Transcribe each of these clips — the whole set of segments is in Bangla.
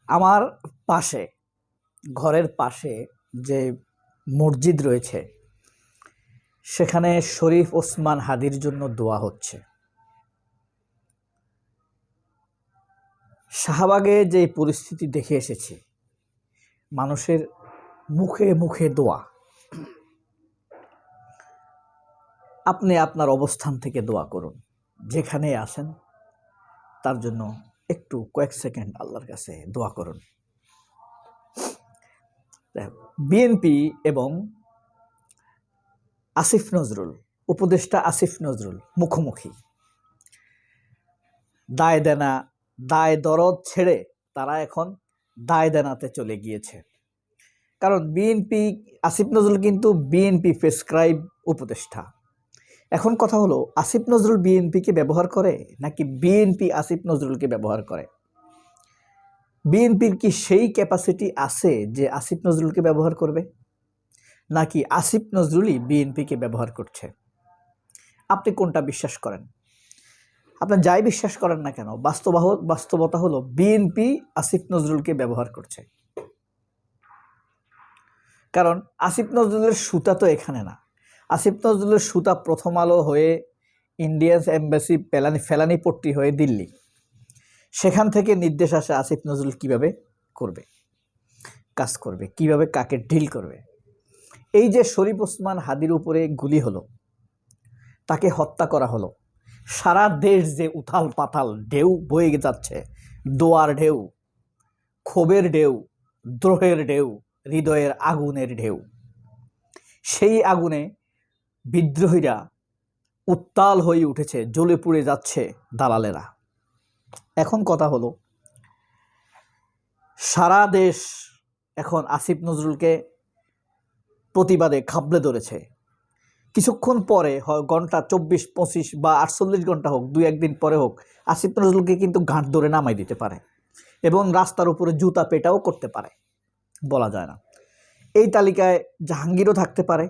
আমার পাশে, ঘরের পাশে যে মসজিদ রয়েছে সেখানে শরীফ ওসমান হাদির জন্য দোয়া হচ্ছে। শাহবাগে যে পরিস্থিতি দেখে এসেছি, মানুষের মুখে মুখে দোয়া। আপনি আপনার অবস্থান থেকে দোয়া করুন, যেখানে আছেন তার জন্য একটু কয়েক সেকেন্ড আল্লাহর কাছে দোয়া করুন। বিএনপি এবং আসিফ নজরুল, উপদেষ্টা আসিফ নজরুল মুখোমুখি। দায় দরদ ছেড়ে তারা এখন দায় দেনাতে চলে গিয়েছে। কারণ বিএনপি, আসিফ নজরুল কিন্তু বিএনপি প্রেসক্রাইব উপদেষ্টা। এখন কথা হলো, আসিফ নজরুল বিএনপিকে ব্যবহার করে নাকি বিএনপি আসিফ নজরুলকে ব্যবহার করে? বিএনপির কি সেই ক্যাপাসিটি আছে যে আসিফ নজরুলকে ব্যবহার করবে, নাকি আসিফ নজরুলই বিএনপিকে ব্যবহার করছে? আপনি কোনটা বিশ্বাস করেন? আপনি যাই বিশ্বাস করেন না কেন, বাস্তবতা হলো বিএনপি আসিফ নজরুলকে ব্যবহার করছে। কারণ আসিফ নজরুলের সুতা তো এখানে না। আসিফ নজরুলের সুতা প্রথম আলো হয়ে ইন্ডিয়ান এম্বাসি ফেলানিপট্টি হয়ে দিল্লি। সেখান থেকে নির্দেশ আসে আসিফ নজরুল কিভাবে করবে, কাজ করবে, কিভাবে কাকে ডিল করবে। এই যে শরীফ ওসমান হাদির উপরে গুলি হলো, তাকে হত্যা করা হলো, সারা দেশ যে উথাল পাথাল ঢেউ বয়ে যাচ্ছে, দোয়ার ঢেউ, ক্ষোভের ঢেউ, দ্রোহের ঢেউ, হৃদয়ের আগুনের ঢেউ। সেই আগুনে বিদ্রোহীরা উত্তাল হয়ে উঠেছে, জ্বলে পুড়ে যাচ্ছে দালালেরা। এখন কথা হলো, সারা দেশ এখন আসিফ নজরুলকে প্রতিবাদে খাবলে ধরেছে। কিছুক্ষণ পরে, ঘন্টা 24-25 বা 48 ঘন্টা হোক, 2-1 দিন পরে হোক, আসিফ নজরুলকে কিন্তু ঘাট ধরে নামাই দিতে পারে এবং রাস্তার উপরে জুতা পেটাও করতে পারে, বলা যায় না। এই তালিকায় জাহাঙ্গীরও থাকতে পারে,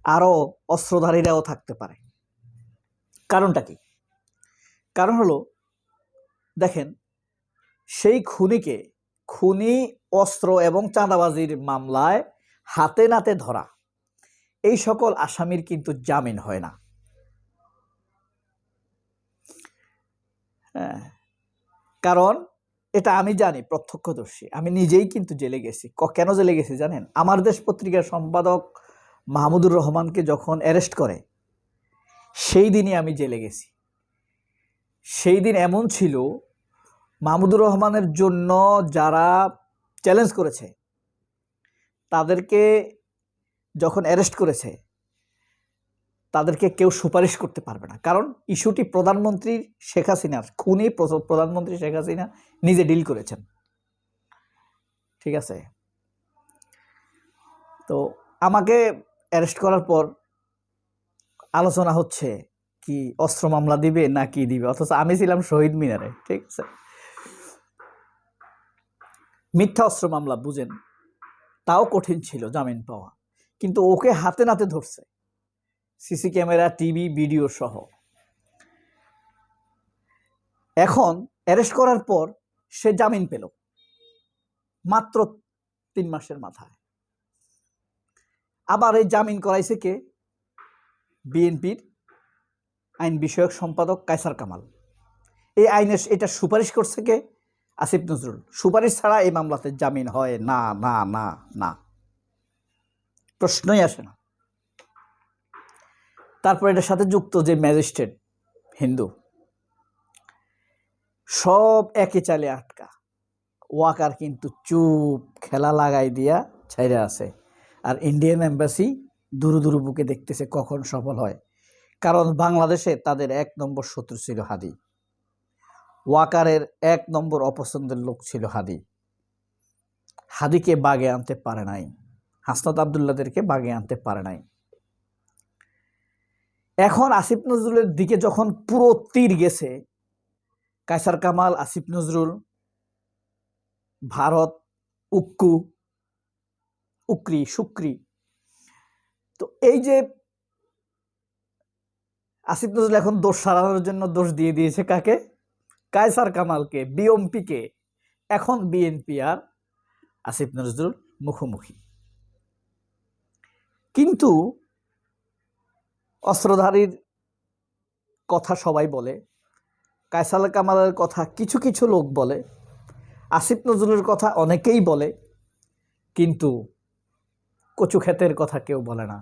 আরও অস্ত্রধারীরাও থাকতে পারে। কারণটা কি? কারণ হলো, দেখেন, সেই খুনি অস্ত্র এবং চাঁদাবাজির মামলায় হাতে নাতে ধরা এই সকল আসামির কিন্তু জামিন হয় না। কারণ এটা আমি জানি, প্রত্যক্ষদর্শী, আমি নিজেই কিন্তু জেলে গেছি। কেন জেলে গেছি জানেন? আমার দেশ পত্রিকার সম্পাদক মাহমুদুর রহমানকে যখন অ্যারেস্ট করে, সেই দিনই আমি জেলে গেছি। সেই দিন এমন ছিল, মাহমুদুর রহমানের জন্য যারা চ্যালেঞ্জ করেছে তাদেরকে যখন অ্যারেস্ট করেছে, তাদেরকে কেউ সুপারিশ করতে পারবে না। কারণ ইস্যুটি প্রধানমন্ত্রী শেখ হাসিনার, খুনি প্রধানমন্ত্রী শেখ হাসিনা নিজে ডিল করেছেন। ঠিক আছে? তো আমাকে অ্যারেস্ট করার পর আলোচনা হচ্ছে কি অস্ত্র মামলা দিবে না কি দিবে, অথচ আমি ছিলাম শহীদ মিনারে। ঠিক আছে? মিথ্যা অস্ত্র মামলা, বুঝেন, তাও কঠিন ছিল জামিন পাওয়া। কিন্তু ওকে হাতে নাতে ধরছে, সিসি ক্যামেরা, টিভি, ভিডিও সহ। এখন অ্যারেস্ট করার পর সে জামিন পেল মাত্র 3 মাসের মাথায়। আবার এই জামিন করাইছে কে? বিএনপির আইন বিষয়ক সম্পাদক কায়সার কামাল। এই আইনের এটা সুপারিশ করছে কে? আসিফ নজরুল। সুপারিশ ছাড়া এই মামলাতে জামিন হয় না, না, না, না, প্রশ্নই আসে না। তারপর এটার সাথে যুক্ত যে ম্যাজিস্ট্রেট হিন্দু, সব একে চালে আটকা। ওয়াকার কিন্তু চুপ, খেলা লাগাই দিয়া ছাইরে আছে। আর ইন্ডিয়ান এম্বাসি দুরু দুরু বুকে দেখতেছে কখন সফল হয়। কারণ বাংলাদেশে তাদের 1 নম্বর শত্রু ছিল হাদি। ওয়াকারের 1 নম্বর অপছন্দের লোক ছিল হাদি। হাদিকে বাগে আনতে পারে নাই, হাসনাত আবদুল্লাদেরকে বাগে আনতে পারে নাই। এখন আসিফ নজরুলের দিকে যখন পুরো তীর গেছে, কায়সার কামাল, আসিফ নজরুল, ভারত, শুক্রি, তো এই যে আসিফ নজরুল এখন দোষ সারানোর জন্য দোষ দিয়ে দিয়েছে কাকে? কায়সার কামালকে, বিএমপিকে, এখন বিএনপি আর আসিফ নজরুল মুখোমুখি। কিন্তু অস্ত্রধারীর কথা সবাই বলে, কায়সার কামালের কথা কিছু কিছু লোক বলে, আসিফ নজরুলের কথা অনেকেই বলে, কিন্তু কচু ক্ষেতের কথা কেউ বলে না।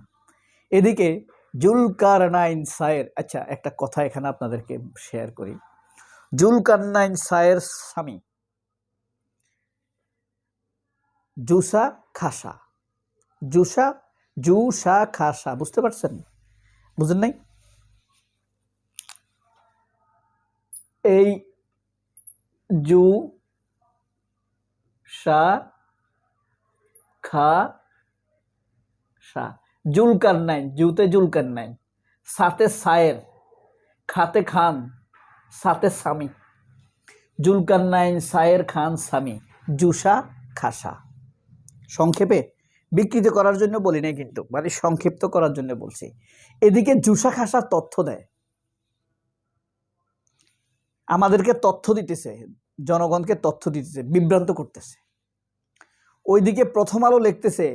এদিকে জুলকারনাইন সায়ের, আচ্ছা একটা কথা এখানে আপনাদেরকে শেয়ার করি। জুলকারনাইন সায়ের স্বামী জুসা খাসা, জুসা খাসা, বুঝতে পারছেন? বুঝেন নাই? এই জুসা খাসা, জুলকারনাইন, জুতে জুলকারনাইন, সাথে সায়ের, খাতে খান, সাথে স্বামী, জুলকারনাইন সায়ের খান স্বামী, জুসা খাসা। সংক্ষেপে বিকৃত করার জন্য বলি নাই, কিন্তু মানে সংক্ষিপ্ত করার জন্য বলছি। এদিকে জুসা খাসা তথ্য দেয়, আমাদেরকে তথ্য দিতেছে, জনগণকে তথ্য দিতেছে, বিভ্রান্ত করতেছে। ওইদিকে প্রথম আলো লিখতেছে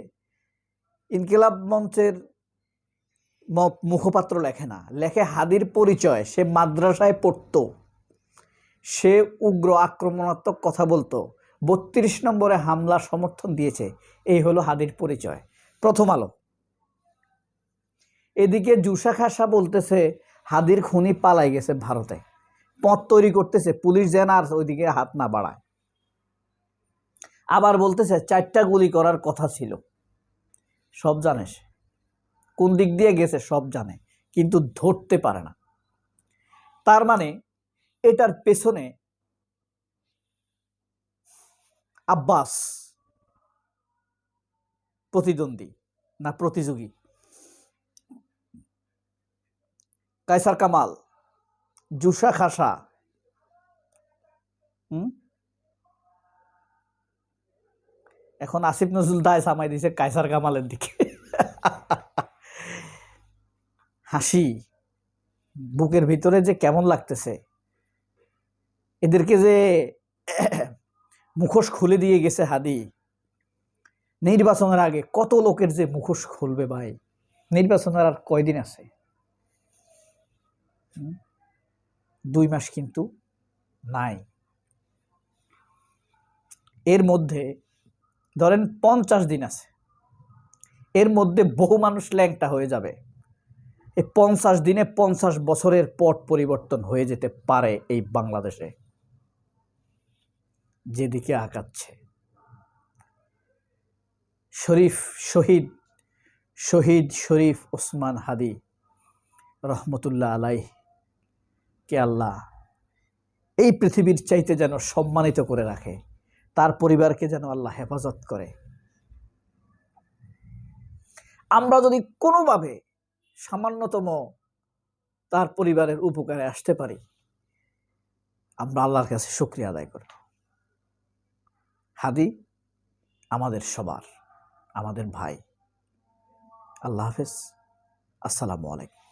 ইনকিলাব মঞ্চের মুখপাত্র লেখে না, লেখে হাদির পরিচয়, সে মাদ্রাসায় পড়তো, সে উগ্র আক্রমণাত্মক কথা বলতো, 32 নম্বরে হামলা সমর্থন দিয়েছে, এই হলো হাদির পরিচয়, প্রথম আলো। এদিকে জুসা খাসা বলতেছে হাদির খুনি পালাই গেছে ভারতে, পথ তৈরি করতেছে, পুলিশ যেন আর ওইদিকে হাত না বাড়ায়। আবার বলতেছে 4টা গুলি করার কথা ছিল। সব জানে, সে কোন দিক দিয়ে গেছে সব জানে, কিন্তু ধরতে পারে না। তার মানে এটার পেছনে আব্বাস প্রতিদ্বন্দ্বী না প্রতিযোগী, কায়সার কামাল, জুসা খাসা, এখন আসিফ নজরুল দায় সামাই দিছে কায়সার কামালের দিকে। হাসি বুকের ভিতরে যে কেমন লাগতেছে, এদেরকে যে মুখোশ খুলে দিয়ে গেছে হাদি। নির্বাচনের আগে কত লোকের যে মুখোশ খুলবে ভাই, নির্বাচনের আর কয়দিন আছে? 2 মাস কিন্তু নাই। এর মধ্যে ধরেন 50 দিন আছে, এর মধ্যে বহু মানুষ ল্যাংটা হয়ে যাবে। এই 50 দিনে 50 বছরের পট পরিবর্তন হয়ে যেতে পারে এই বাংলাদেশে, যেদিকে আগাচ্ছে। শহীদ শরীফ ওসমান হাদি রহমতুল্লাহ আলাইহ কে আল্লাহ এই পৃথিবীর চাইতে যেন সম্মানিত করে রাখে, তার পরিবারকে যেন আল্লাহ হেফাজত করে। আমরা যদি কোনোভাবে সামান্যতম তার পরিবারের উপকারে আসতে পারি, আমরা আল্লাহর কাছে শুকরিয়া আদায় করব। হাদি আমাদের সবার, আমাদের ভাই। আল্লাহ হাফেজ, আসসালামু আলাইকুম।